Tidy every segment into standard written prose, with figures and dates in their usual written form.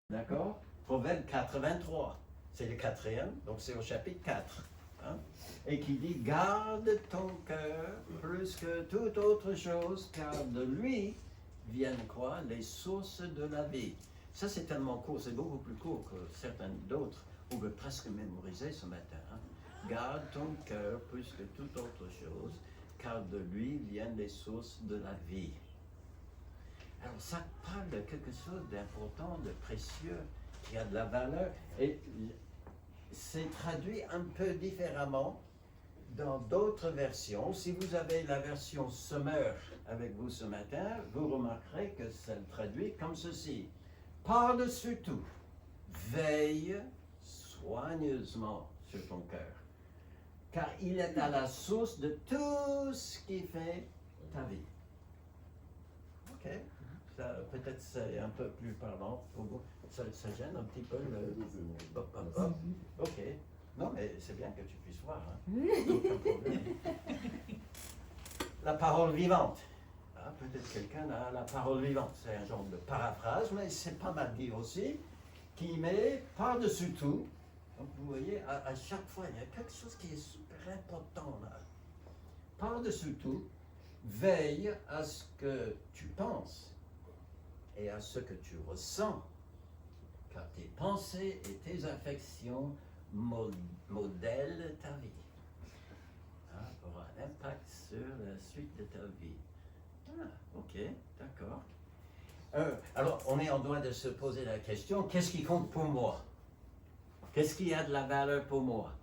D'accord? Proverbe 83, c'est le quatrième, donc c'est au chapitre 4. Hein? Et qui dit, garde ton cœur plus que toute autre chose, car de lui viennent quoi? Les sources de la vie. Ça, c'est tellement court, c'est beaucoup plus court que certains d'autres. On veut presque mémoriser ce matin. Hein? Garde ton cœur plus que toute autre chose, car de lui viennent les sources de la vie. Alors, ça parle de quelque chose d'important, de précieux, qui a de la valeur. Et c'est traduit un peu différemment dans d'autres versions. Si vous avez la version Semeur avec vous ce matin, vous remarquerez que ça le traduit comme ceci. Par-dessus tout, veille soigneusement sur ton cœur, car il est à la source de tout ce qui fait ta vie. OK. Peut-être c'est un peu plus parlant pour vous. Ça gêne un petit peu le... OK. Non, mais c'est bien que tu puisses voir. Hein. Aucun problème. La parole vivante. Ah, peut-être quelqu'un a la parole vivante. C'est un genre de paraphrase, mais c'est pas mal dit aussi, qui met par-dessus tout. Donc vous voyez, à chaque fois, il y a quelque chose qui est super important là. Par-dessus tout, veille à ce que tu penses et à ce que tu ressens, car tes pensées et tes affections modèlent ta vie. Hein, aura un impact sur la suite de ta vie. Ah, ok, d'accord. Alors, on est en droit de se poser la question, qu'est-ce qui compte pour moi? Qu'est-ce qui a de la valeur pour moi?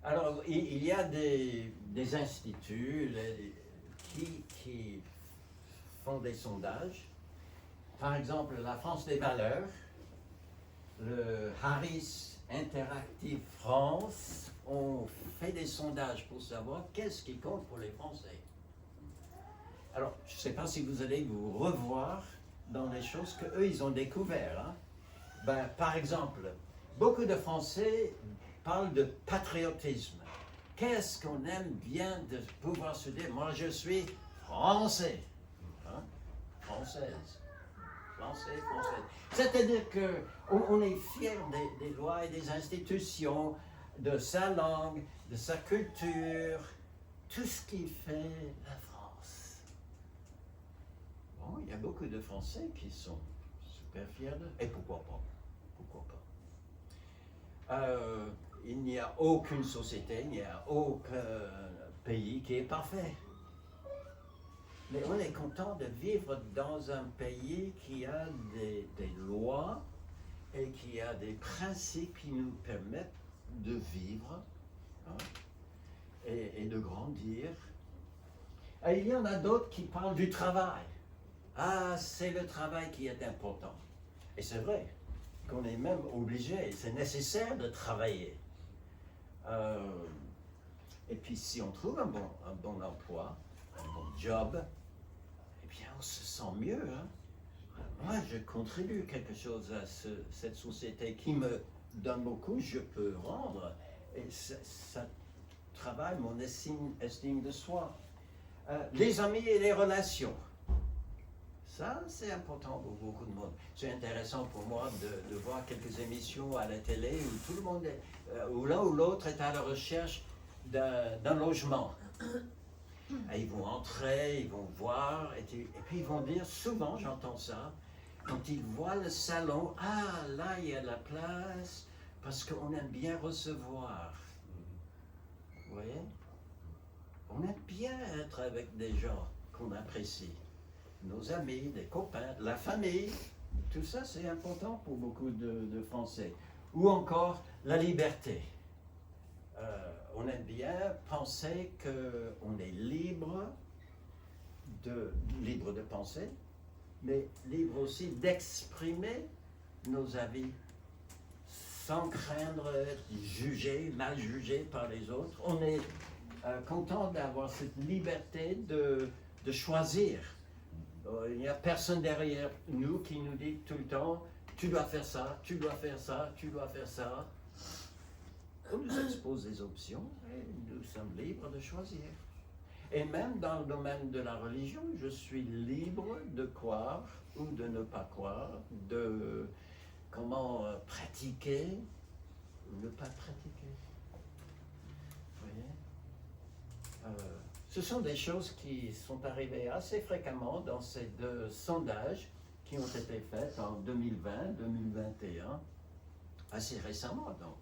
Alors, il y a des instituts qui font des sondages. Par exemple, la France des valeurs, le Harris Interactive France ont fait des sondages pour savoir qu'est-ce qui compte pour les Français. Alors, je ne sais pas si vous allez vous revoir dans les choses qu'eux, ils ont découvertes. Hein. Ben, par exemple, beaucoup de Français parlent de patriotisme. Qu'est-ce qu'on aime bien de pouvoir se dire, moi je suis français, hein? Française. Français. C'est-à-dire qu'on est fier des lois et des institutions, de sa langue, de sa culture, tout ce qui fait la France. Bon, il y a beaucoup de Français qui sont super fiers d'eux. Et pourquoi pas? Pourquoi pas? Il n'y a aucune société, il n'y a aucun pays qui est parfait. Mais on est content de vivre dans un pays qui a des lois et qui a des principes qui nous permettent de vivre, hein, et de grandir. Et il y en a d'autres qui parlent du travail. Ah, c'est le travail qui est important. Et c'est vrai qu'on est même obligé, c'est nécessaire de travailler. Et puis si on trouve un bon emploi, un bon job, eh bien on se sent mieux. Hein? Moi, je contribue quelque chose à cette société qui me donne beaucoup, je peux rendre. Et ça travaille mon estime de soi. Les amis et les relations. Ça, c'est important pour beaucoup de monde. C'est intéressant pour moi de voir quelques émissions à la télé où tout le monde, où l'un ou l'autre est à la recherche d'un logement. Et ils vont entrer, ils vont voir, et puis ils vont dire, souvent j'entends ça, quand ils voient le salon, ah là il y a de la place, parce qu'on aime bien recevoir. Vous voyez? On aime bien être avec des gens qu'on apprécie. Nos amis, des copains, la famille, tout ça c'est important pour beaucoup de Français. Ou encore la liberté. On aime bien penser qu'on est libre de penser, mais libre aussi d'exprimer nos avis sans craindre d'être jugé, mal jugé par les autres. On est content d'avoir cette liberté de choisir. Il n'y a personne derrière nous qui nous dit tout le temps « tu dois faire ça, tu dois faire ça, tu dois faire ça ». On nous expose des options et nous sommes libres de choisir. Et même dans le domaine de la religion, je suis libre de croire ou de ne pas croire, de comment pratiquer ou ne pas pratiquer. Vous voyez? Ce sont des choses qui sont arrivées assez fréquemment dans ces deux sondages qui ont été faits en 2020-2021, assez récemment donc.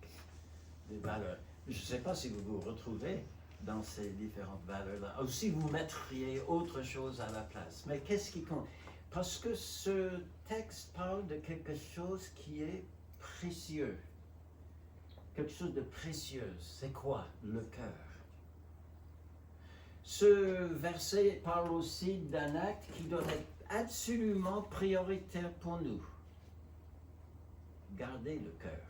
Des valeurs. Je ne sais pas si vous vous retrouvez dans ces différentes valeurs-là, ou si vous mettriez autre chose à la place. Mais qu'est-ce qui compte? Parce que ce texte parle de quelque chose qui est précieux. Quelque chose de précieux. C'est quoi? Le cœur. Ce verset parle aussi d'un acte qui doit être absolument prioritaire pour nous. Garder le cœur.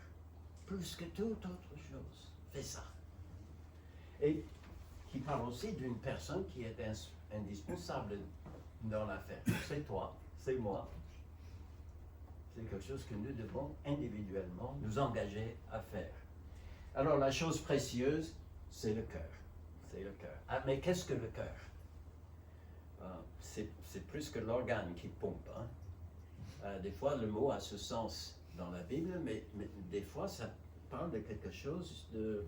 Plus que toute autre chose. Fais ça. Et qui parle aussi d'une personne qui est indispensable dans l'affaire. C'est toi, c'est moi. C'est quelque chose que nous devons individuellement nous engager à faire. Alors la chose précieuse, c'est le cœur. C'est le cœur. Ah, mais qu'est-ce que le cœur? C'est plus que l'organe qui pompe. Hein? Des fois, le mot a ce sens dans la Bible, mais des fois, ça parle de quelque chose de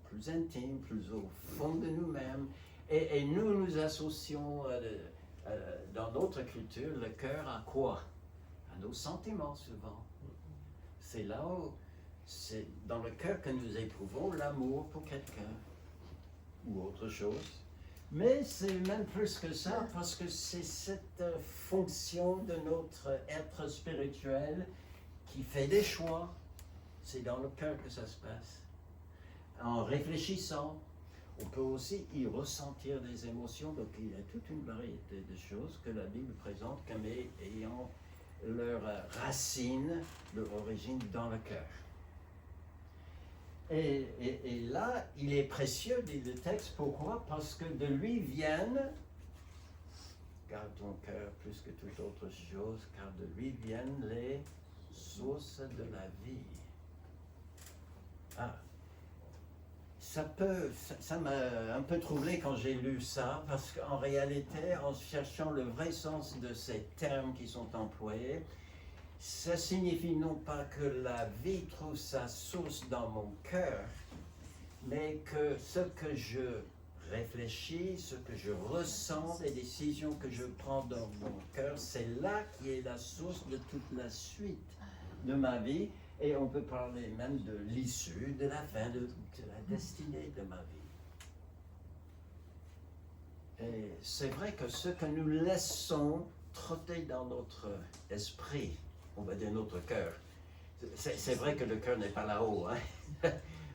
plus intime, plus au fond de nous-mêmes. Et nous associons dans notre culture le cœur à quoi? À nos sentiments souvent. C'est là où, c'est dans le cœur que nous éprouvons l'amour pour quelqu'un ou autre chose. Mais c'est même plus que ça, parce que c'est cette fonction de notre être spirituel qui fait des choix. C'est dans le cœur que ça se passe. En réfléchissant, on peut aussi y ressentir des émotions. Donc il y a toute une variété de choses que la Bible présente comme ayant leur racine, leur origine dans le cœur. Et là, il est précieux, dit le texte. Pourquoi? Parce que de lui viennent, garde ton cœur plus que toute autre chose, car de lui viennent les sources de la vie. Ah, ça m'a un peu troublé quand j'ai lu ça, parce qu'en réalité, en cherchant le vrai sens de ces termes qui sont employés, ça signifie non pas que la vie trouve sa source dans mon cœur, mais que ce que je réfléchis, ce que je ressens, les décisions que je prends dans mon cœur, c'est là qui est la source de toute la suite de ma vie. Et on peut parler même de l'issue, de la fin, de la destinée de ma vie. Et c'est vrai que ce que nous laissons trotter dans notre esprit, on va dire notre cœur, c'est vrai que le cœur n'est pas là-haut, hein?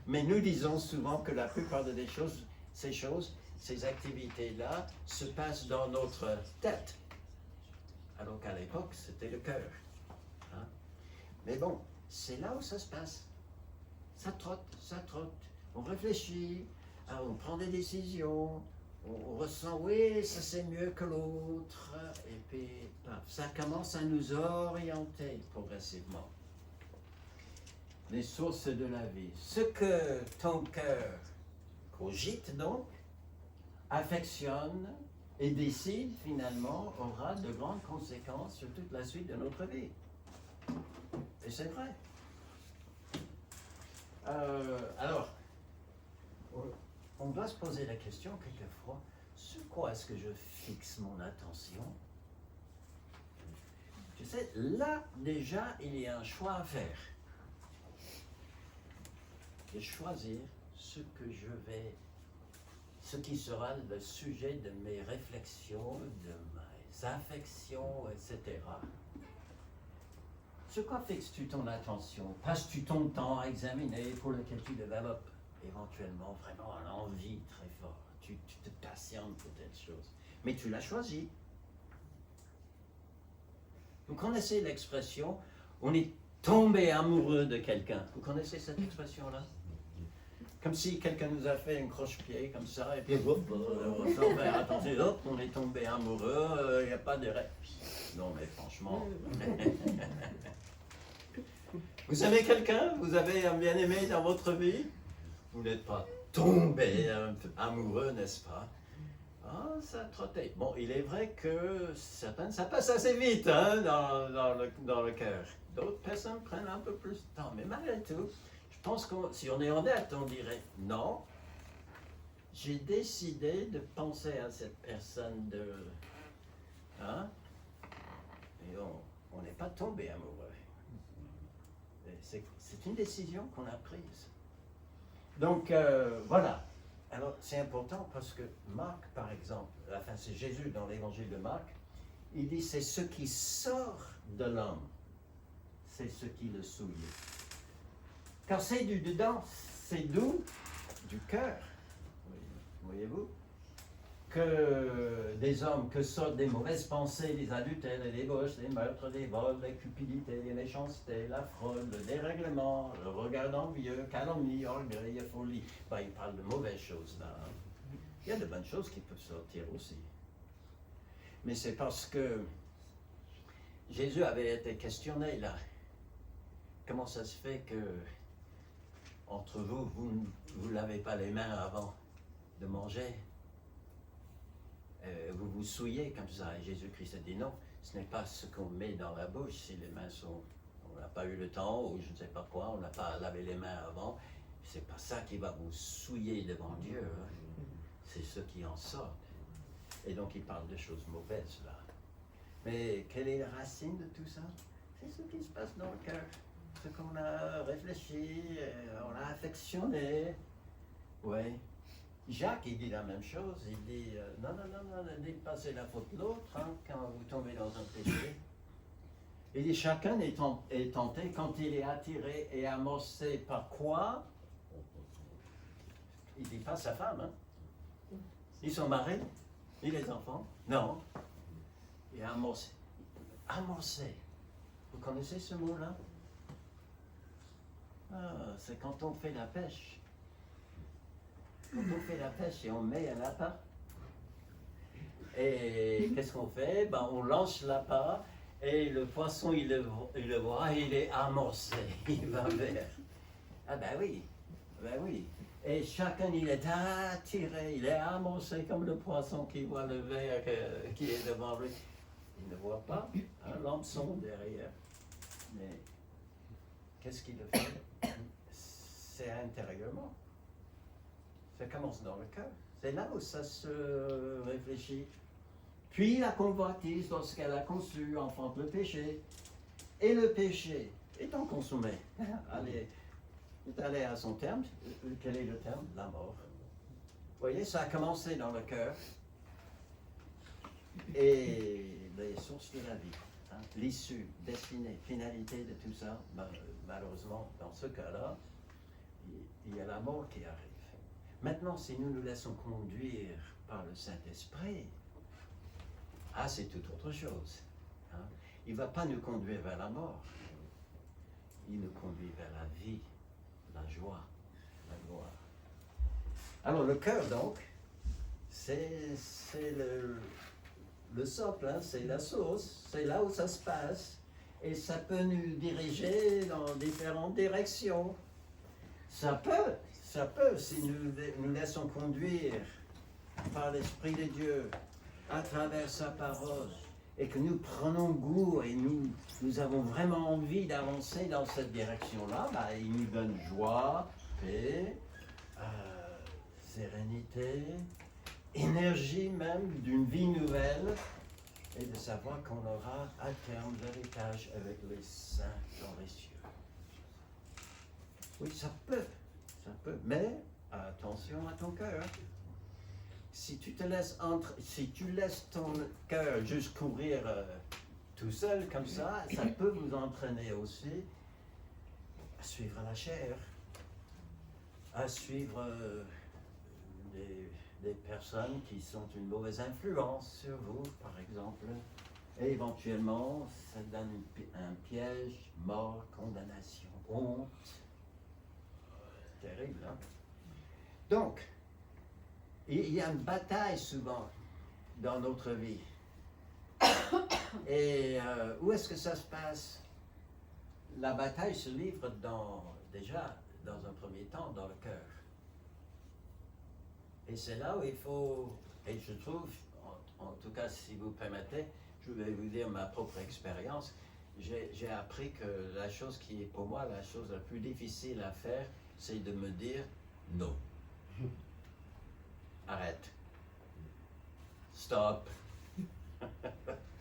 Mais nous disons souvent que la plupart des choses, ces activités-là, se passent dans notre tête, alors qu'à l'époque, c'était le cœur. Hein? Mais bon, c'est là où ça se passe. Ça trotte. On réfléchit, on prend des décisions, on ressent, oui, ça c'est mieux que l'autre, et puis ça commence à nous orienter progressivement. Les sources de la vie. Ce que ton cœur cogite donc, affectionne et décide finalement aura de grandes conséquences sur toute la suite de notre vie. Et c'est vrai. Alors, on doit se poser la question quelquefois, sur quoi est-ce que je fixe mon attention? Tu sais, là déjà, il y a un choix à faire. De choisir ce qui sera le sujet de mes réflexions, de mes affections, etc. Sur quoi fixes-tu ton attention? Passes-tu ton temps à examiner pour lequel tu développes éventuellement vraiment une envie très forte? Tu te patientes pour telle chose, mais tu l'as choisi. Vous connaissez l'expression « on est tombé amoureux de quelqu'un ». Vous connaissez cette expression-là? Comme si quelqu'un nous a fait un croche-pied comme ça, et puis attention, on est tombé amoureux, il n'y a pas de règle. Non mais franchement... Vous aimez quelqu'un? Vous avez un bien-aimé dans votre vie? Vous n'êtes pas tombé amoureux, n'est-ce pas? Ah, ça trottait. Bon, il est vrai que certaines, ça passe assez vite hein, dans le cœur. D'autres personnes prennent un peu plus de temps. Mais malgré tout, je pense que si on est honnête, on dirait non. J'ai décidé de penser à cette personne hein, et on n'est pas tombé amoureux. C'est une décision qu'on a prise. Donc, voilà. Alors, c'est important parce que Marc, par exemple, enfin, c'est Jésus dans l'évangile de Marc, il dit c'est ce qui sort de l'homme, c'est ce qui le souille. Car c'est du dedans, c'est d'où? Du cœur. Voyez-vous? Que des hommes, que sortent des mauvaises pensées, des adultères, des débauches, des meurtres, des vols, des cupidités, des méchancetés, la fraude, le dérèglement, le regard envieux, calomnie, orgueil et folie. Ben, il parle de mauvaises choses là. Il y a de bonnes choses qui peuvent sortir aussi. Mais c'est parce que Jésus avait été questionné là. Comment ça se fait que entre vous, vous ne lavez pas les mains avant de manger? Vous vous souillez comme ça. Et Jésus-Christ a dit non, ce n'est pas ce qu'on met dans la bouche si les mains sont... On n'a pas eu le temps ou je ne sais pas quoi, on n'a pas lavé les mains avant. C'est pas ça qui va vous souiller devant Dieu. Hein. C'est ce qui en sort. Et donc il parle de choses mauvaises là. Mais quelle est la racine de tout ça? C'est ce qui se passe dans le cœur. Ce qu'on a réfléchi, on a affectionné. Oui. Jacques, il dit la même chose, il dit non, ne dépassez la faute de l'autre hein, quand vous tombez dans un péché. Il dit chacun est tenté quand il est attiré et amorcé par quoi? Il dit pas sa femme, hein. Ils sont mariés, et les enfants? Non. Il est amorcé. Amorcé. Vous connaissez ce mot-là? Ah, c'est quand on fait la pêche. Quand on fait la pêche et on met un appât. Et qu'est-ce qu'on fait? Ben, on lance l'appât et le poisson, il le voit, il est amorcé, il va vers. Ah ben oui. Et chacun, il est attiré, il est amorcé comme le poisson qui voit le ver qui est devant lui. Il ne voit pas l'hameçon derrière. Mais qu'est-ce qu'il le fait? C'est intérieurement. Ça commence dans le cœur. C'est là où ça se réfléchit. Puis la convoitise, lorsqu'elle a conçu, enfante le péché. Et le péché, étant consommé, est allé à son terme. Quel est le terme? La mort. Vous voyez, ça a commencé dans le cœur. Et les sources de la vie, hein, l'issue, destinée, finalité de tout ça, malheureusement, dans ce cas-là, il y a la mort qui arrive. Maintenant, si nous nous laissons conduire par le Saint-Esprit, c'est tout autre chose. Hein. Il ne va pas nous conduire vers la mort. Il nous conduit vers la vie, la joie, la gloire. Alors le cœur, donc, c'est le socle, hein, c'est la source, c'est là où ça se passe. Et ça peut nous diriger dans différentes directions. Ça peut, si nous laissons conduire par l'Esprit de Dieu à travers sa parole et que nous prenons goût et nous avons vraiment envie d'avancer dans cette direction-là, il nous donne joie, paix, sérénité, énergie même d'une vie nouvelle et de savoir qu'on aura à terme l'héritage avec les saints dans les cieux. Oui, ça peut, mais attention à ton cœur. Si tu laisses ton cœur juste courir tout seul comme ça peut vous entraîner aussi à suivre la chair, à suivre des personnes qui sont une mauvaise influence sur vous, par exemple. Et éventuellement, ça donne un piège, mort, condamnation, honte. Terrible, hein? Donc, il y a une bataille souvent dans notre vie. Et où est-ce que ça se passe? La bataille se livre déjà, dans un premier temps, dans le cœur. Et c'est là où il faut Et je trouve, en tout cas si vous permettez, je vais vous dire ma propre expérience. J'ai appris que la chose qui est pour moi la chose la plus difficile à faire, c'est de me dire non. Arrête. Stop.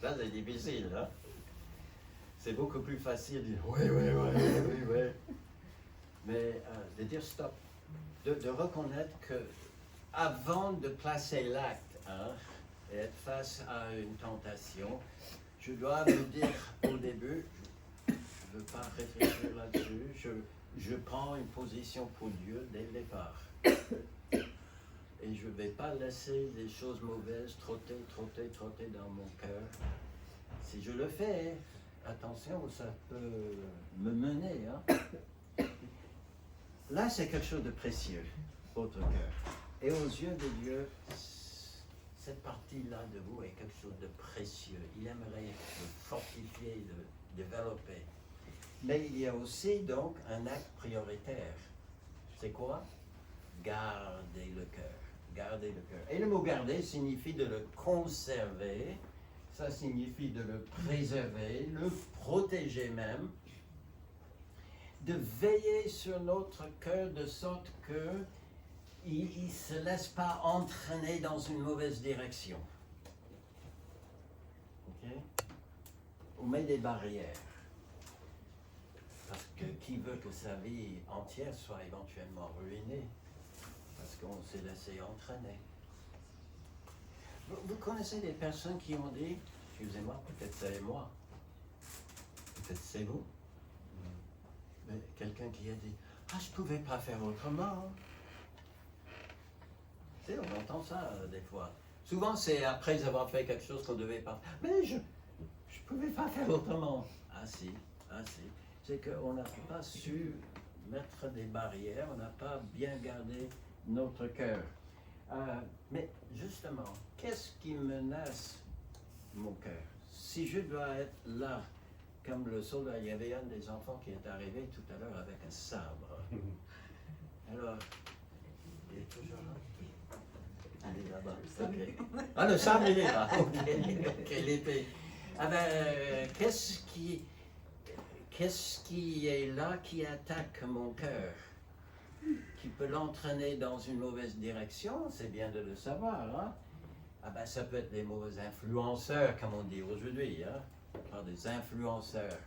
Ça c'est difficile, hein? C'est beaucoup plus facile de dire oui, oui, oui, oui, oui. Mais de dire stop. De reconnaître que avant de placer l'acte, hein, et être face à une tentation, je dois me dire au début, je ne veux pas réfléchir là-dessus, je prends une position pour Dieu dès le départ. Et je ne vais pas laisser les choses mauvaises trotter dans mon cœur. Si je le fais, attention, ça peut me mener. Hein. Là, c'est quelque chose de précieux, votre cœur. Et aux yeux de Dieu, cette partie-là de vous est quelque chose de précieux. Il aimerait le fortifier, le développer. Mais il y a aussi donc un acte prioritaire. C'est quoi? Garder le cœur. Garder le cœur. Et le mot garder signifie de le conserver, ça signifie de le préserver, le protéger même, de veiller sur notre cœur de sorte que il ne se laisse pas entraîner dans une mauvaise direction. Okay? On met des barrières. Parce que qui veut que sa vie entière soit éventuellement ruinée? Parce qu'on s'est laissé entraîner. Vous connaissez des personnes qui ont dit, excusez-moi, peut-être c'est moi, peut-être c'est vous, mais quelqu'un qui a dit, ah, je ne pouvais pas faire autrement. Tu sais, on entend ça des fois. Souvent, c'est après avoir fait quelque chose qu'on ne devait pas faire. Mais je ne pouvais pas faire autrement. Ah si. C'est qu'on n'a pas su mettre des barrières, on n'a pas bien gardé notre cœur. Mais justement, qu'est-ce qui menace mon cœur? Si je dois être là, comme le soldat, il y avait un des enfants qui est arrivé tout à l'heure avec un sabre. Alors, il est toujours là. Il est là-bas. Okay. Ah, le sabre, il est là. Ok, l'épée. Ah ben, qu'est-ce qui est là qui attaque mon cœur? Qui peut l'entraîner dans une mauvaise direction, c'est bien de le savoir. Hein? Ah ben, ça peut être des mauvais influenceurs, comme on dit aujourd'hui. Hein? Pas des influenceurs,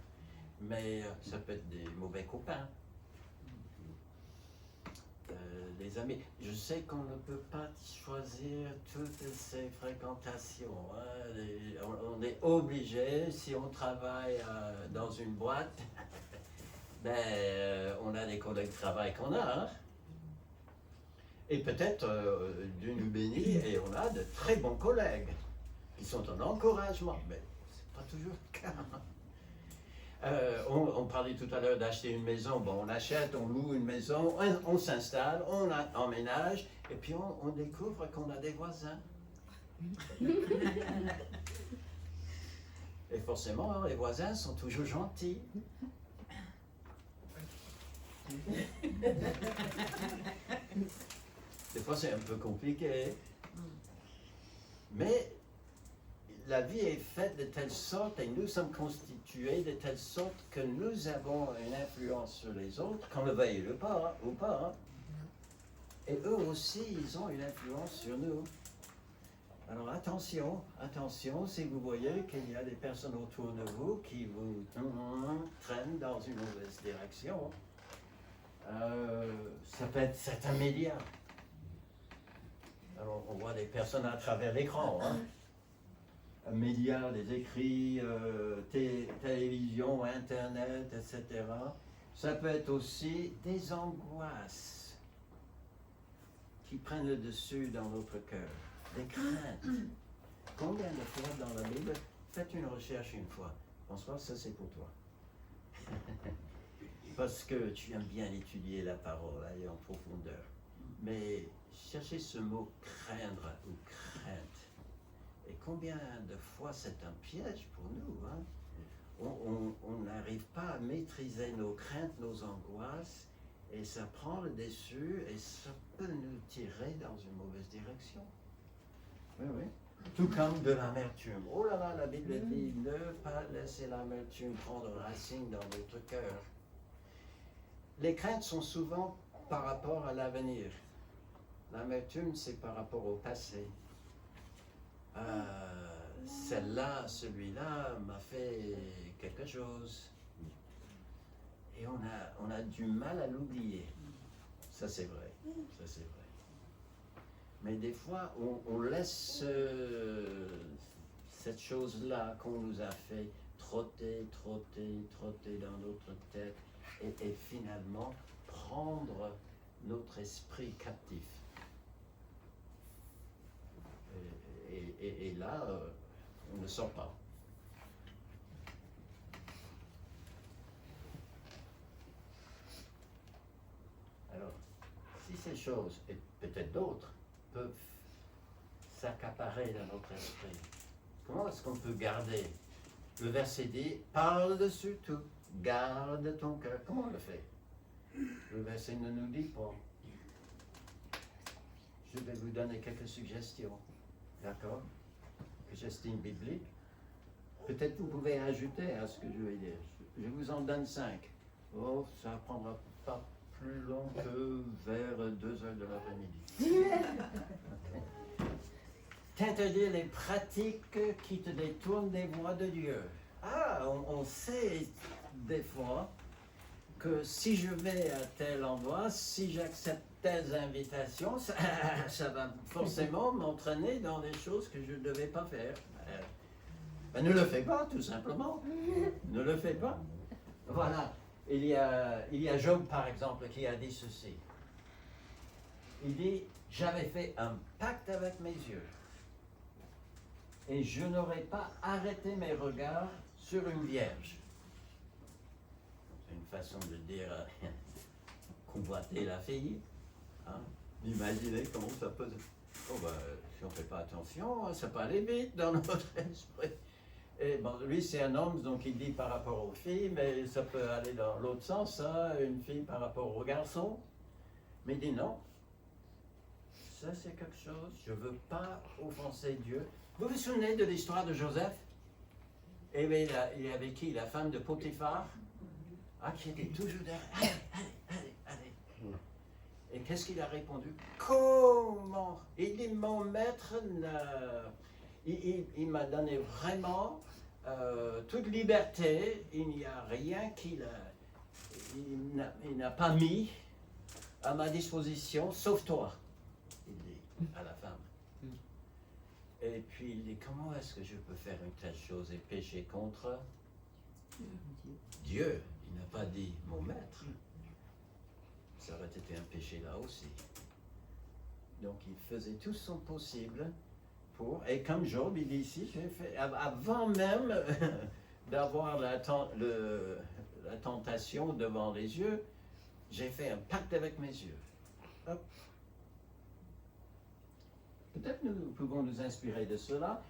mais ça peut être des mauvais copains, des amis. Je sais qu'on ne peut pas choisir toutes ces fréquentations. Hein? On est obligé, si on travaille dans une boîte, ben, on a des collègues de travail qu'on a. Hein? Et peut-être Dieu nous bénit et on a de très bons collègues qui sont un encouragement. Mais ce n'est pas toujours le cas. On parlait tout à l'heure d'acheter une maison. Bon, on achète, on loue une maison, on s'installe, on emménage, et puis on découvre qu'on a des voisins. Et forcément, les voisins sont toujours gentils. Des fois, c'est un peu compliqué. Mais la vie est faite de telle sorte, et nous sommes constitués de telle sorte que nous avons une influence sur les autres, qu'on le veuille ou pas. Hein. Et eux aussi, ils ont une influence sur nous. Alors attention, si vous voyez qu'il y a des personnes autour de vous qui vous traînent dans une mauvaise direction. Ça peut être certains médias. Alors on voit des personnes à travers l'écran. Hein. Médias, des écrits, télévision, internet, etc. Ça peut être aussi des angoisses qui prennent le dessus dans notre cœur, des craintes. Combien de fois dans la Bible, faites une recherche une fois. François, ça c'est pour toi. Parce que tu aimes bien étudier la parole, aller en profondeur. Mais cherchez ce mot craindre ou crainte. Et combien de fois c'est un piège pour nous, hein? On n'arrive pas à maîtriser nos craintes, nos angoisses, et ça prend le dessus, et ça peut nous tirer dans une mauvaise direction. Oui, oui. Tout comme de l'amertume. Oh là là, la Bible dit, ne pas laisser l'amertume prendre racine dans votre cœur. Les craintes sont souvent par rapport à l'avenir. L'amertume, c'est par rapport au passé. Celle-là, celui-là m'a fait quelque chose. Et on a du mal à l'oublier. Ça, c'est vrai. Ça, c'est vrai. Mais des fois, on laisse cette chose-là qu'on nous a fait trotter dans notre tête et finalement prendre notre esprit captif. Et là, on ne sort pas. Alors, si ces choses, et peut-être d'autres, peuvent s'accaparer dans notre esprit, comment est-ce qu'on peut garder? Le verset dit, parle dessus tout, garde ton cœur. Comment on le fait? Le verset ne nous dit pas. Je vais vous donner quelques suggestions, d'accord? Que j'estime bibliques. Peut-être vous pouvez ajouter à ce que je vais dire. Je vous en donne 5. Oh, ça ne prendra pas plus long que vers 2 heures de l'après-midi. T'interdire les pratiques qui te détournent des voies de Dieu. On sait des fois que si je vais à tel endroit, si j'accepte telles invitations, ça va forcément m'entraîner dans des choses que je ne devais pas faire. Ne le fais pas, tout simplement. Ne le fais pas. Voilà. Il y a Job, par exemple, qui a dit ceci. Il dit, j'avais fait un pacte avec mes yeux et je n'aurais pas arrêté mes regards sur une vierge. C'est une façon de dire convoiter la fille. Hein? Imaginez comment ça peut... Oh ben, si on ne fait pas attention, ça peut aller vite dans notre esprit. Et bon, lui, c'est un homme, donc il dit par rapport aux filles, mais ça peut aller dans l'autre sens, ça, une fille par rapport aux garçons. Mais il dit non. Ça, c'est quelque chose, je ne veux pas offenser Dieu. Vous vous souvenez de l'histoire de Joseph? Et bien, il avait qui? La femme de Potiphar? Qui était toujours derrière. Allez. Et qu'est-ce qu'il a répondu? Comment? Il dit, mon maître, il m'a donné vraiment toute liberté. Il n'y a rien il n'a pas mis à ma disposition, sauf toi, il dit à la femme. Et puis il dit, comment est-ce que je peux faire une telle chose et pécher contre Dieu? Il n'a pas dit mon maître. Ça aurait été un péché là aussi. Donc il faisait tout son possible pour, et comme Job, il dit ici, j'ai fait, avant même d'avoir la tentation devant les yeux, j'ai fait un pacte avec mes yeux. Hop. Peut-être nous pouvons nous inspirer de cela.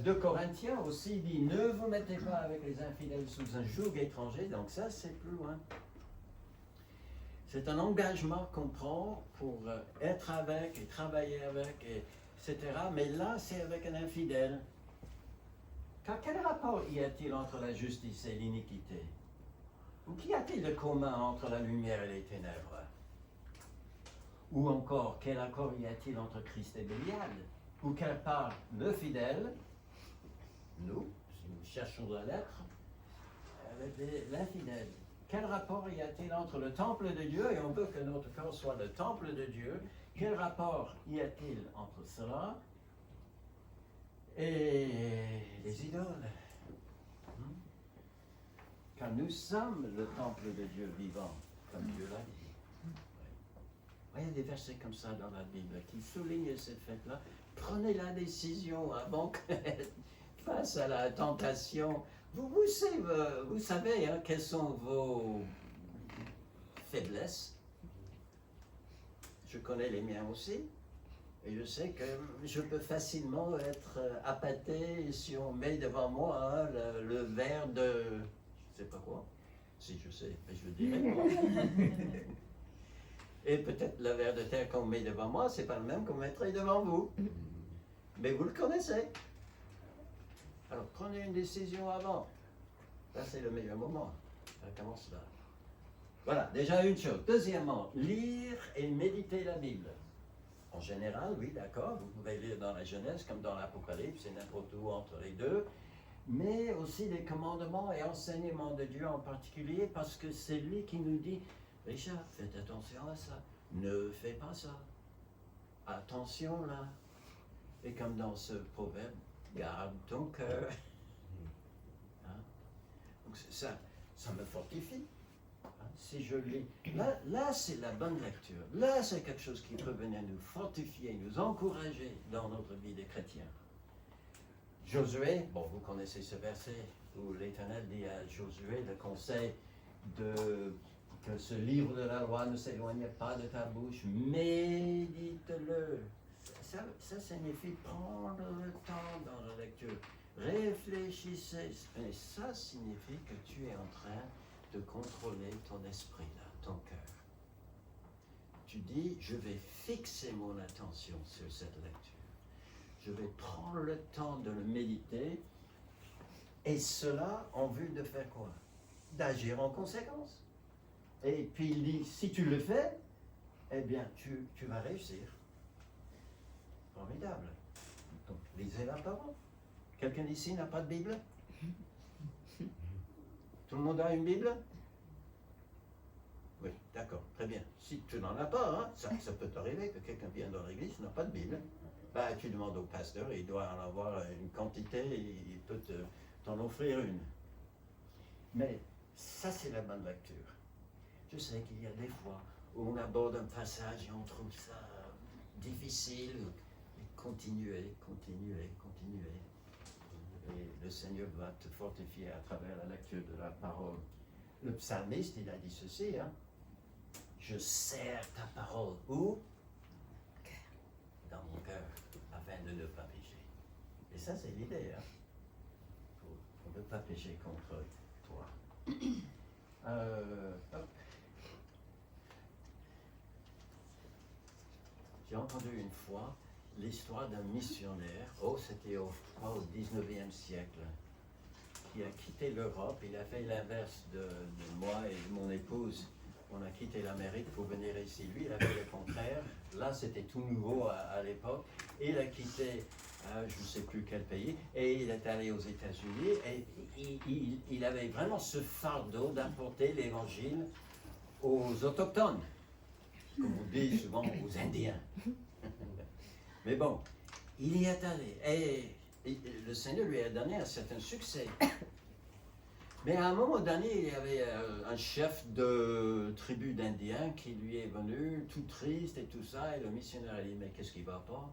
2 Corinthiens aussi dit, ne vous mettez pas avec les infidèles sous un joug étranger, donc ça c'est plus loin. C'est un engagement qu'on prend pour être avec et travailler avec, etc. Mais là c'est avec un infidèle. Car quel rapport y a-t-il entre la justice et l'iniquité? Ou qu'y a-t-il de commun entre la lumière et les ténèbres? Ou encore, quel accord y a-t-il entre Christ et Bélial? Ou quelle part le fidèle, nous, si nous cherchons la lettre, avec l'infidèle? Quel rapport y a-t-il entre le temple de Dieu, et on veut que notre corps soit le temple de Dieu, quel rapport y a-t-il entre cela et les idoles? Car nous sommes le temple de Dieu vivant, comme Dieu l'a dit. Il y a des versets comme ça dans la Bible qui soulignent cette fait-là. Prenez la décision avant que, face à la tentation, vous savez hein, quelles sont vos faiblesses. Je connais les miens aussi. Et je sais que je peux facilement être appâté si on met devant moi hein, le verre de... je ne sais pas quoi. Si je sais, mais je le dirai quoi. Et peut-être le verre de terre qu'on met devant moi, c'est pas le même qu'on mettrait devant vous. mais vous le connaissez. Alors prenez une décision avant. Là, c'est le meilleur moment. Ça commence là. Voilà, déjà une chose. Deuxièmement, lire et méditer la Bible. En général, oui, d'accord, vous pouvez lire dans la Genèse comme dans l'Apocalypse, c'est n'importe où entre les deux, mais aussi les commandements et enseignements de Dieu en particulier, parce que c'est lui qui nous dit, Richard, faites attention à ça, ne fais pas ça, attention là. Et comme dans ce proverbe, garde ton cœur. Hein? Donc ça me fortifie. Si je lis, là c'est la bonne lecture. Là c'est quelque chose qui peut venir nous fortifier, nous encourager dans notre vie de chrétien. Josué, bon vous connaissez ce verset où l'Éternel dit à Josué le conseil que ce livre de la loi ne s'éloigne pas de ta bouche, médite-le. Ça signifie prendre le temps dans la lecture. Réfléchissez. Mais ça signifie que tu es en train de contrôler ton esprit, là, ton cœur. Tu dis, je vais fixer mon attention sur cette lecture. Je vais prendre le temps de le méditer, et cela en vue de faire quoi? D'agir en conséquence. Et puis il dit, si tu le fais, eh bien, tu vas réussir. Formidable. Donc, lisez la parole. Quelqu'un ici n'a pas de Bible? Tout le monde a une Bible? Oui, d'accord, très bien. Si tu n'en as pas, hein, ça peut t'arriver que quelqu'un vienne dans l'église, n'a pas de Bible. Bah, tu demandes au pasteur, il doit en avoir une quantité, il peut t'en offrir une. Mais ça, c'est la bonne lecture. Je sais qu'il y a des fois où on aborde un passage et on trouve ça difficile. Mais continuez. Et le Seigneur va te fortifier à travers la lecture de la parole. Le psalmiste, il a dit ceci, hein. Je serre ta parole où? Dans mon cœur, afin de ne pas pécher. Et ça, c'est l'idée, hein. Pour ne pas pécher contre toi. Hop. J'ai entendu une fois l'histoire d'un missionnaire, c'était au 19e siècle, qui a quitté l'Europe. Il a fait l'inverse de moi et de mon épouse. On a quitté l'Amérique pour venir ici. Lui, il a fait le contraire. Là, c'était tout nouveau à l'époque. Il a quitté, je ne sais plus quel pays, et il est allé aux États-Unis. Et il avait vraiment ce fardeau d'apporter l'Évangile aux autochtones, comme on dit souvent aux Indiens. Mais bon, il y est allé. Et le Seigneur lui a donné un certain succès. Mais à un moment donné, il y avait un chef de tribu d'Indiens qui lui est venu, tout triste et tout ça, et le missionnaire a dit, mais qu'est-ce qui ne va pas?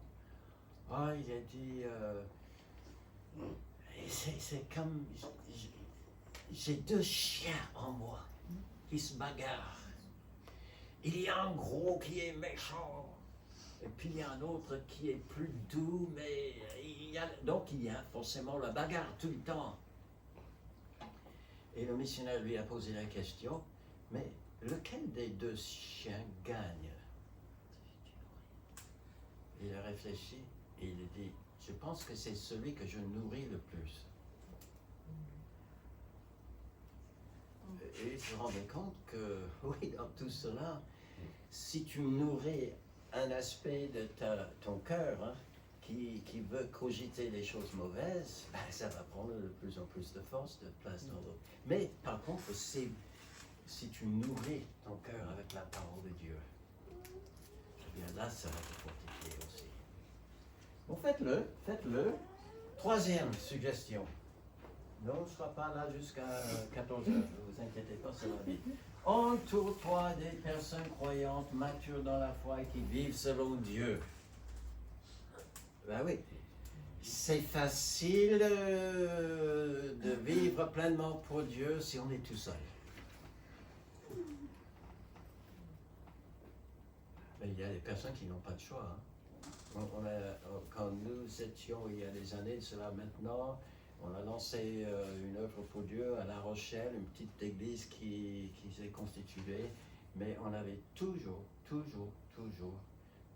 Ah, il a dit, c'est comme, j'ai deux chiens en moi qui se bagarrent. Il y a un gros qui est méchant, et puis il y a un autre qui est plus doux, mais donc il y a forcément la bagarre tout le temps. Et le missionnaire lui a posé la question, mais lequel des deux chiens gagne? Il a réfléchi et il a dit, je pense que c'est celui que je nourris le plus. Et il se rendait compte que, oui, dans tout cela, si tu nourris un aspect de ton cœur, hein, qui veut cogiter les choses mauvaises, ben, ça va prendre de plus en plus de force, de place dans l'autre. Mais par contre, si tu nourris ton cœur avec la parole de Dieu, eh bien là, ça va te fortifier aussi. Bon, faites-le. Troisième suggestion. Non, on ne sera pas là jusqu'à 14h, ne vous inquiétez pas, ça va vite. Entoure-toi des personnes croyantes, matures dans la foi et qui vivent selon Dieu. Ben oui, c'est facile de vivre pleinement pour Dieu si on est tout seul. Mais il y a des personnes qui n'ont pas de choix. Hein. Quand nous étions, il y a des années de cela maintenant, on a lancé une œuvre pour Dieu à La Rochelle, une petite église qui s'est constituée, mais on avait toujours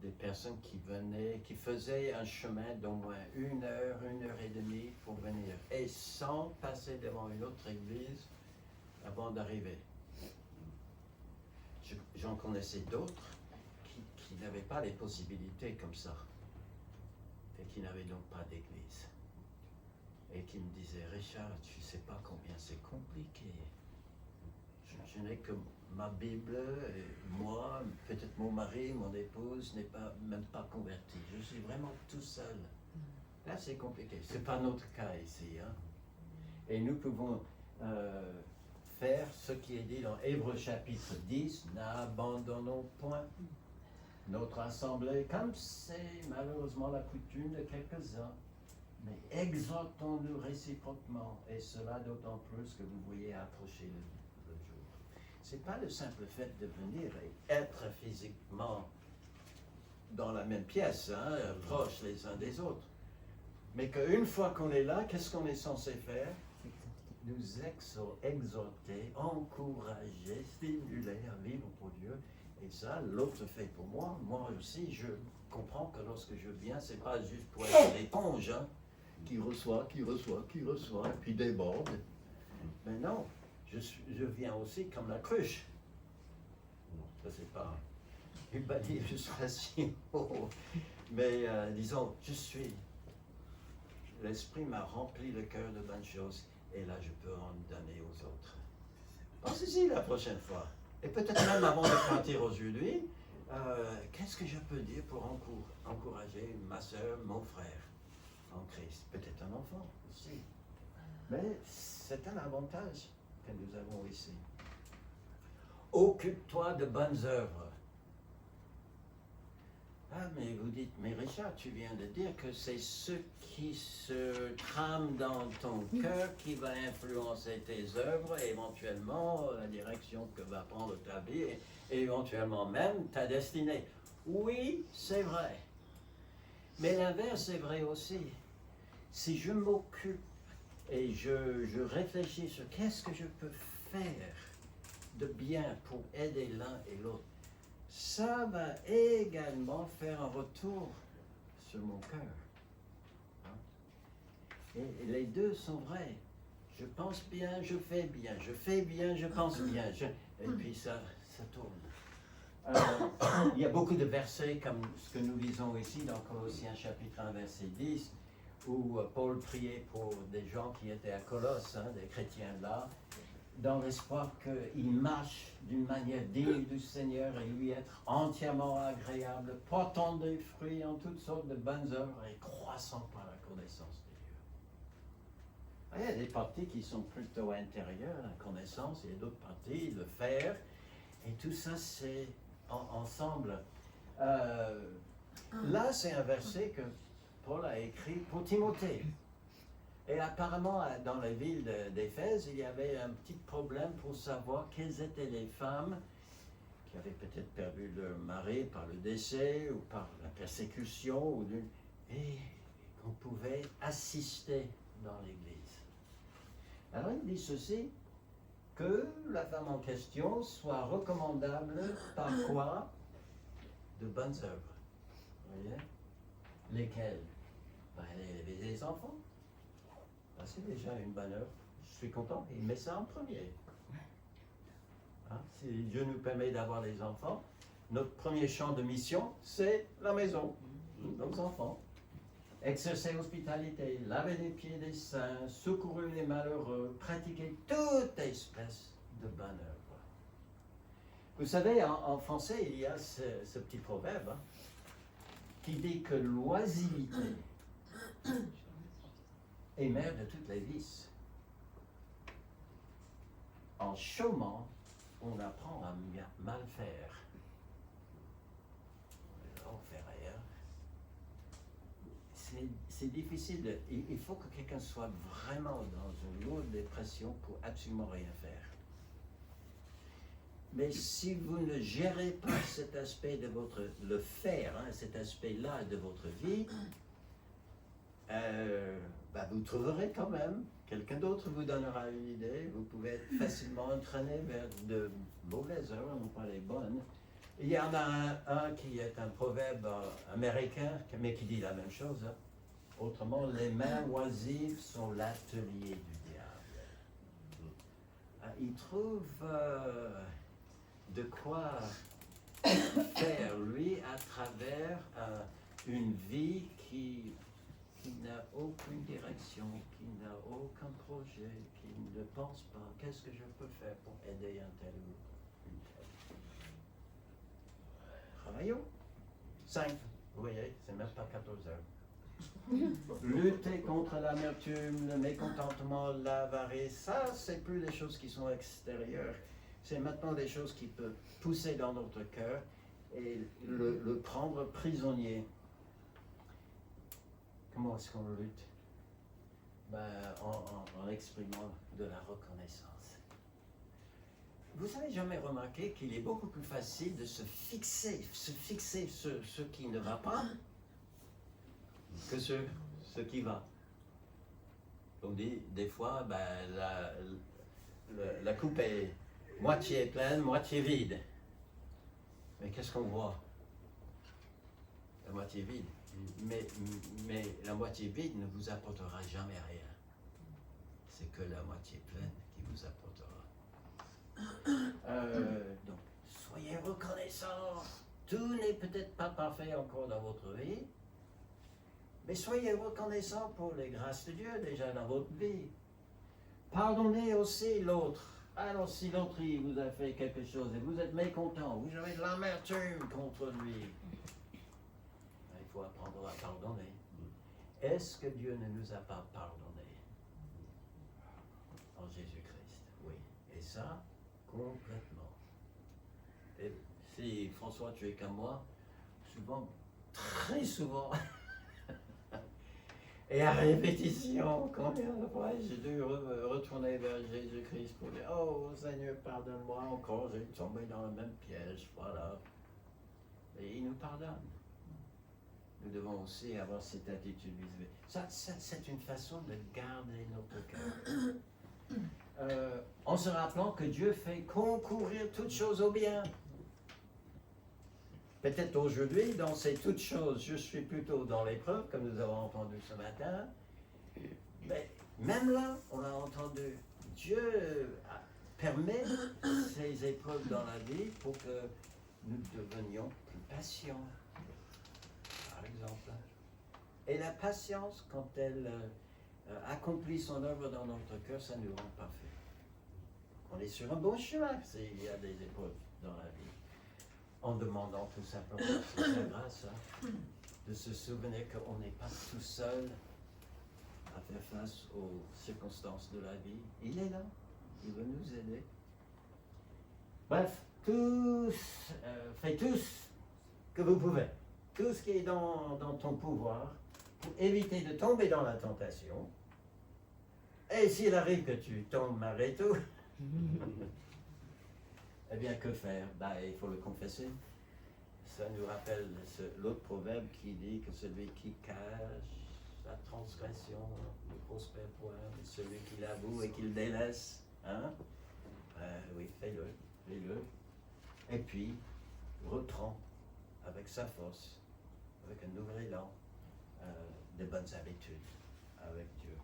des personnes qui venaient, qui faisaient un chemin d'au moins 1 heure et demie pour venir, et sans passer devant une autre église avant d'arriver. J'en connaissais d'autres qui n'avaient pas les possibilités comme ça, et qui n'avaient donc pas d'église. Et qui me disaient, Richard, tu ne sais pas combien c'est compliqué. Je n'ai que ma Bible, et moi, peut-être mon mari, mon épouse n'est même pas converti. Je suis vraiment tout seul. Là, c'est compliqué. Ce n'est pas notre cas ici. Hein? Et nous pouvons faire ce qui est dit dans Hébreux chapitre 10, n'abandonnons point notre assemblée, comme c'est malheureusement la coutume de quelques-uns, mais exhortons-nous réciproquement, et cela d'autant plus que vous voyez approcher le jour. Ce n'est pas le simple fait de venir et être physiquement dans la même pièce, hein, proches les uns des autres, mais qu'une fois qu'on est là, qu'est-ce qu'on est censé faire? Nous exhorter, encourager, stimuler à vivre pour Dieu. Et ça, l'autre fait pour moi. Moi aussi, je comprends que lorsque je viens, c'est pas juste pour être l'éponge, hein, qui reçoit, et puis déborde. Mais non, je viens aussi comme la cruche. Ça, c'est pas une bonne illustration. Mais disons, l'Esprit m'a rempli le cœur de bonnes choses. Et là, je peux en donner aux autres. Pensez-y la prochaine fois. Et peut-être même avant de partir aujourd'hui, qu'est-ce que je peux dire pour encourager ma soeur, mon frère en Christ? Peut-être un enfant aussi. Mais c'est un avantage que nous avons ici. Occupe-toi de bonnes œuvres. Ah, mais vous dites, mais Richard, tu viens de dire que c'est ce qui se trame dans ton cœur qui va influencer tes œuvres et éventuellement la direction que va prendre ta vie et éventuellement même ta destinée. Oui, c'est vrai. Mais l'inverse est vrai aussi. Si je m'occupe et je réfléchis sur qu'est-ce que je peux faire de bien pour aider l'un et l'autre, ça va également faire un retour sur mon cœur. Et les deux sont vrais. Je pense bien, je fais bien. Je fais bien, je pense bien. Et puis ça tourne. Il y a beaucoup de versets comme ce que nous lisons ici dans Colossiens chapitre 1, verset 10, où Paul priait pour des gens qui étaient à Colosse, hein, des chrétiens là, dans l'espoir qu'ils marchent d'une manière digne du Seigneur et lui être entièrement agréable, portant des fruits en toutes sortes de bonnes œuvres et croissant par la connaissance de Dieu. Il y a des parties qui sont plutôt intérieures, la connaissance, il y a d'autres parties, le faire, et tout ça c'est ensemble. Là c'est un verset que Paul a écrit pour Timothée. Et apparemment, dans la ville d'Éphèse, il y avait un petit problème pour savoir quelles étaient les femmes qui avaient peut-être perdu leur mari par le décès ou par la persécution, et qu'on pouvait assister dans l'Église. Alors il dit ceci, que la femme en question soit recommandable par quoi? De bonnes œuvres. Vous voyez? Lesquelles? Elle élevait les enfants. C'est déjà une bonne œuvre. Je suis content. Il met ça en premier. Hein? Si Dieu nous permet d'avoir des enfants, notre premier champ de mission, c'est la maison, nos enfants. Exercer l'hospitalité, laver les pieds des saints, secourir les malheureux, pratiquer toute espèce de bonne œuvre. Vous savez, en français, il y a ce petit proverbe, hein, qui dit que l'oisiveté est mère de toutes les vices. En chômant, on apprend à mal faire. On fait rien. C'est difficile. Il faut que quelqu'un soit vraiment dans une lourde dépression pour absolument rien faire. Mais si vous ne gérez pas cet aspect de le faire, hein, cet aspect-là de votre vie, vous trouverez quand même, quelqu'un d'autre vous donnera une idée, vous pouvez être facilement entraîné vers de mauvaises œuvres, non pas les bonnes, Il y en a un qui est un proverbe américain, mais qui dit la même chose. Hein. Autrement, les mains oisives sont l'atelier du diable. Il trouve de quoi faire, lui, à travers une vie qui n'a aucune direction, qui n'a aucun projet, qui ne pense pas qu'est-ce que je peux faire pour aider un tel ou une telle. Travaillons. 5, vous voyez, c'est même pas 14 heures. Lutter contre l'amertume, le mécontentement, l'avarice, ça, c'est plus des choses qui sont extérieures. C'est maintenant des choses qui peuvent pousser dans notre cœur et le prendre prisonnier. Comment est-ce qu'on lutte? En exprimant de la reconnaissance. Vous avez jamais remarqué qu'il est beaucoup plus facile de se fixer sur ce qui ne va pas que sur ce qui va. On dit des fois, la coupe est moitié pleine, moitié vide. Mais qu'est-ce qu'on voit? La moitié vide. Mais la moitié vide ne vous apportera jamais rien. C'est que la moitié pleine qui vous apportera. Donc, soyez reconnaissants. Tout n'est peut-être pas parfait encore dans votre vie, mais soyez reconnaissants pour les grâces de Dieu déjà dans votre vie. Pardonnez aussi l'autre. Alors si l'autre vous a fait quelque chose et vous êtes mécontent, vous avez de l'amertume contre lui, il faut apprendre à pardonner. Est-ce que Dieu ne nous a pas pardonné en Jésus-Christ? Oui. Et ça, complètement. Et si François, tu es comme moi, souvent, très souvent, et à répétition, combien de fois j'ai dû retourner vers Jésus-Christ pour dire, oh Seigneur, pardonne-moi encore, j'ai tombé dans le même piège, voilà. Et il nous pardonne. Nous devons aussi avoir cette attitude vis-à-vis. Ça, c'est une façon de garder notre cœur. En se rappelant que Dieu fait concourir toutes choses au bien. Peut-être aujourd'hui, dans ces toutes choses, je suis plutôt dans l'épreuve, comme nous avons entendu ce matin. Mais même là, on a entendu, Dieu permet ces épreuves dans la vie pour que nous devenions plus patients. Par exemple. Et la patience, quand elle accomplit son œuvre dans notre cœur, ça nous rend parfaits. On est sur un bon chemin s'il y a des épreuves dans la vie. En demandant tout simplement sa grâce, de se souvenir qu'on n'est pas tout seul à faire face aux circonstances de la vie. Il est là, il veut nous aider. Bref, faites tous ce que vous pouvez. Tout ce qui est dans ton pouvoir pour éviter de tomber dans la tentation. Et s'il arrive que tu tombes malgré tout, eh bien, que faire? Il faut le confesser. Ça nous rappelle l'autre proverbe qui dit que celui qui cache sa transgression ne prospère point, mais celui qui l'avoue et qui le délaisse. Hein? Oui, fais-le. Et puis, reprends avec sa force, avec un nouvel élan, de bonnes habitudes avec Dieu.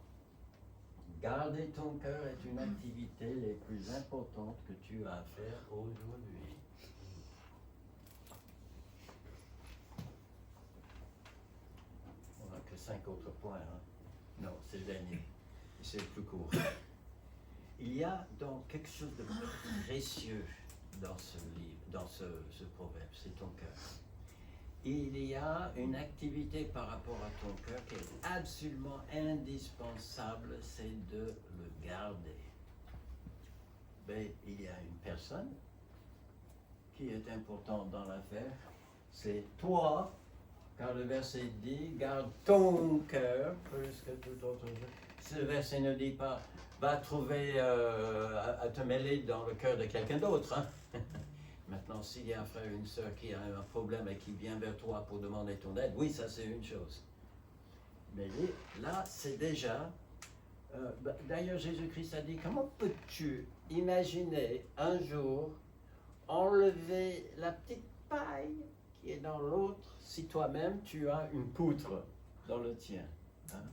Garder ton cœur est une activité les plus importantes que tu as à faire aujourd'hui. On n'a que 5 autres points. Hein? Non, c'est le dernier. C'est le plus court. Il y a donc quelque chose de précieux dans ce livre, dans ce proverbe, c'est ton cœur. Il y a une activité par rapport à ton cœur qui est absolument indispensable, c'est de le garder. Mais il y a une personne qui est importante dans l'affaire, c'est toi, car le verset dit, garde ton cœur plus que tout autre chose. Ce verset ne dit pas, va trouver à te mêler dans le cœur de quelqu'un d'autre. Hein? Maintenant, s'il y a un frère ou une sœur qui a un problème et qui vient vers toi pour demander ton aide, oui, ça c'est une chose. Mais là, c'est déjà... d'ailleurs, Jésus-Christ a dit, comment peux-tu imaginer un jour enlever la petite paille qui est dans l'autre si toi-même tu as une poutre dans le tien. Hein?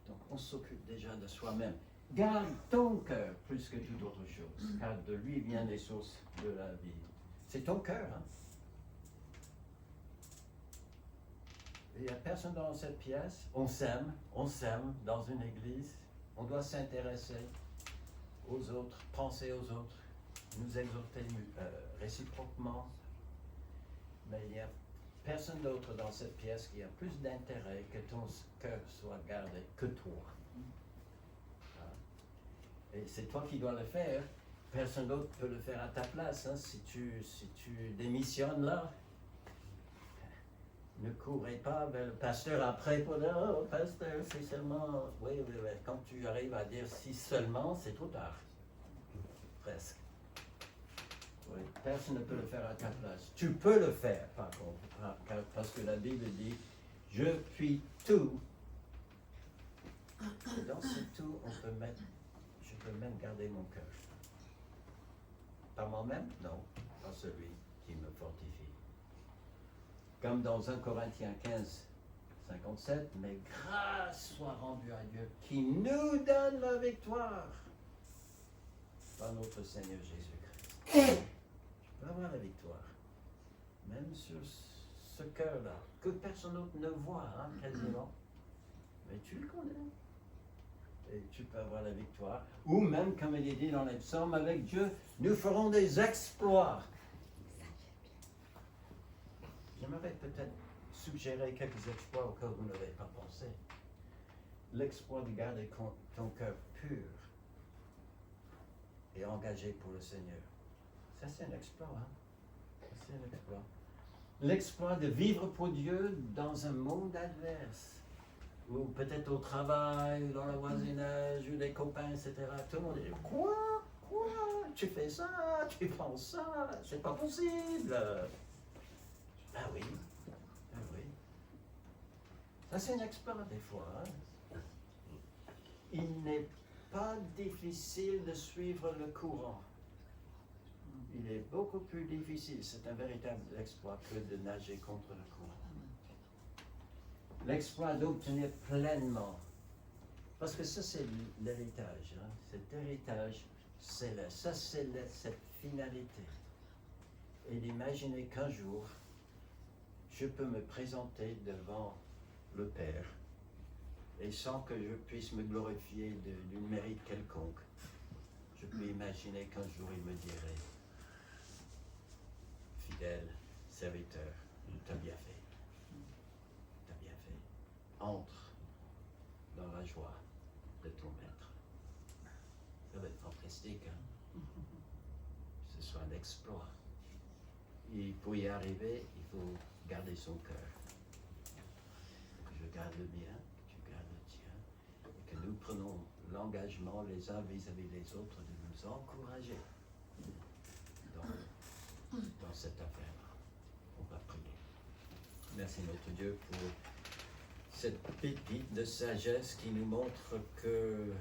Donc on s'occupe déjà de soi-même. Garde ton cœur plus que toute autre chose, car de lui viennent les sources de la vie. C'est ton cœur. Hein? Il n'y a personne dans cette pièce. On s'aime dans une église. On doit s'intéresser aux autres, penser aux autres, nous exhorter réciproquement. Mais il n'y a personne d'autre dans cette pièce qui a plus d'intérêt que ton cœur soit gardé que toi. Et c'est toi qui dois le faire. Personne d'autre peut le faire à ta place. Hein. Si tu démissionnes là, ne courez pas vers le pasteur après pour dire « Oh, pasteur, c'est seulement... » Oui. Quand tu arrives à dire « si seulement », c'est trop tard. Presque. Oui, personne ne peut le faire à ta place. Tu peux le faire, par contre, parce que la Bible dit « Je puis tout ». Et dans ce tout, je peux même garder mon cœur. Par moi-même? Non, pas celui qui me fortifie. Comme dans 1 Corinthiens 15, 57, mais grâce soit rendue à Dieu qui nous donne la victoire par notre Seigneur Jésus-Christ. Tu peux avoir la victoire, même sur ce cœur-là, que personne d'autre ne voit, hein, quasiment, mais tu le connais. Et tu peux avoir la victoire, ou même, comme il est dit dans les psaumes, avec Dieu, nous ferons des exploits. J'aimerais peut-être suggérer quelques exploits auxquels vous n'avez pas pensé. L'exploit de garder ton cœur pur et engagé pour le Seigneur. Ça, c'est un exploit. Hein? Ça, c'est un exploit. L'exploit de vivre pour Dieu dans un monde adverse. Ou peut-être au travail, ou dans le voisinage, ou des copains, etc. Tout le monde dit « Quoi? Tu fais ça? Tu penses ça? C'est pas possible! » Ah oui. Ça, c'est un exploit des fois. Hein? Il n'est pas difficile de suivre le courant. Il est beaucoup plus difficile, c'est un véritable exploit, que de nager contre le courant. L'exploit d'obtenir pleinement. Parce que ça, c'est l'héritage. Hein? Cet héritage céleste. Ça, c'est cette finalité. Et d'imaginer qu'un jour, je peux me présenter devant le Père, et sans que je puisse me glorifier d'une mérite quelconque, je peux imaginer qu'un jour il me dirait « Fidèle serviteur, t'as bien fait. T'as bien fait. Entre dans la joie de ton maître. » Ça va être fantastique, hein? Ce soit un exploit. Et pour y arriver, il faut garder son cœur. Je garde le mien, tu gardes le tien, et que nous prenons l'engagement les uns vis-à-vis des autres de nous encourager dans cette affaire-là. On va prier. Merci notre Dieu pour cette pépite de sagesse qui nous montre que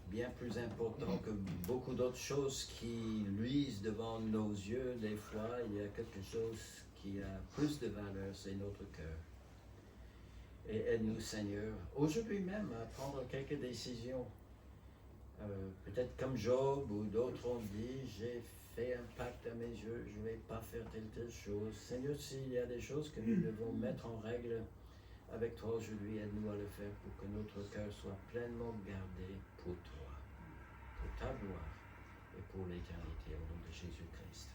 bien plus important que beaucoup d'autres choses qui luisent devant nos yeux, des fois, il y a quelque chose qui a plus de valeur, c'est notre cœur. Et aide-nous, Seigneur, aujourd'hui même à prendre quelques décisions. Peut-être comme Job ou d'autres ont dit, j'ai fait un pacte à mes yeux, je ne vais pas faire telle chose. Seigneur, s'il y a des choses que nous devons mettre en règle avec toi aujourd'hui, aide-nous à le faire pour que notre cœur soit pleinement gardé pour toi, pour ta gloire et pour l'éternité, au nom de Jésus-Christ.